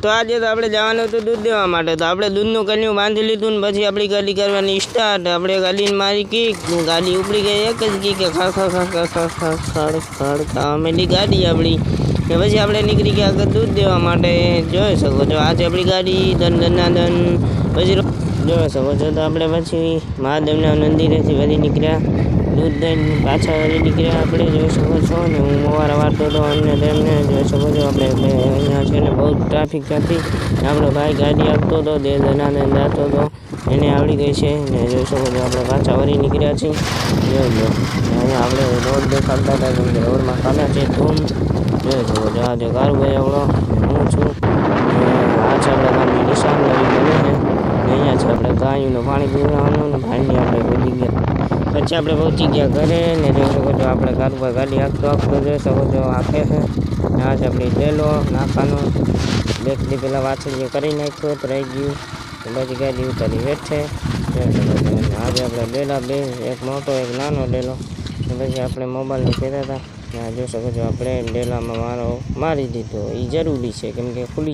તો આજે તો આપણે જવાનું હતું દૂધ દેવા માટે, તો આપણે દૂધનું કન્યું બાંધી લીધું ને પછી આપણી ગાડી કરવાની સ્ટાર્ટ. આપણે ગાડીને મારી કીક, ગાડી ઉપડી ગઈ એક જ કીકે ખડ ગાડી આપણી. કે પછી આપણે નીકળી ગયા આગળ દૂધ દેવા માટે. જોઈ શકો છો આજે આપણી ગાડી દન પછી જોઈ શકો છો. તો આપણે પછી મહાદેવના મંદિરેથી વળી નીકળ્યા, દૂધ દઈને પાછા વળી નીકળ્યા આપણે. જોઈ શકો છો ને હું મોવારા વાળતો હતો અને તેમને જોઈ શકો છો. આપણે અહીંયા છે ને બહુ ટ્રાફિક હતી. આપણો ભાઈ ગાડી આપતો હતો, દનાદન જતો હતો, એને આવડી ગઈ છે ને. જોઈ શકો છો આપણે પાછા વળી નીકળ્યા છીએ. જોઈ અહીંયા આપણે રોડ દેખાડતા હતા કેમ કે રોડમાં ખાડા છે ધૂમ. જોઈ શકો છો આજે કારુભાઈ આવડો હું છું. આ છે આપણા ગામની નિશાન નવી બને છે. અહીંયા છે આપણે ગાયુંનું પાણી પીવડાવવાનું ને ભાઈની આપણે પહોંચી ગયા. પછી આપણે પહોંચી ગયા ઘરે ને. જોઈ શકો છો આપણે કારુભાઈ ગાડી આપતો જોઈ શકો છો આપે છે. આ છે આપણી ડેલો નાખાનો. બે દી પહેલાં વાછળ કરી નાખ્યો તો રહી ગયું, તો પછી ગાડી ઉતારી બેઠે. જોઈ શકો છો આજે આપણે ડેલા બે, એક મોટો એક નાનો ડેલો. તો પછી આપણે મોબાઈલને કહેતા હતા. જોઈ શકો છો આપણે ડેલામાં મારી દીધો. એ જરૂરી છે કેમ કે ખુલ્લી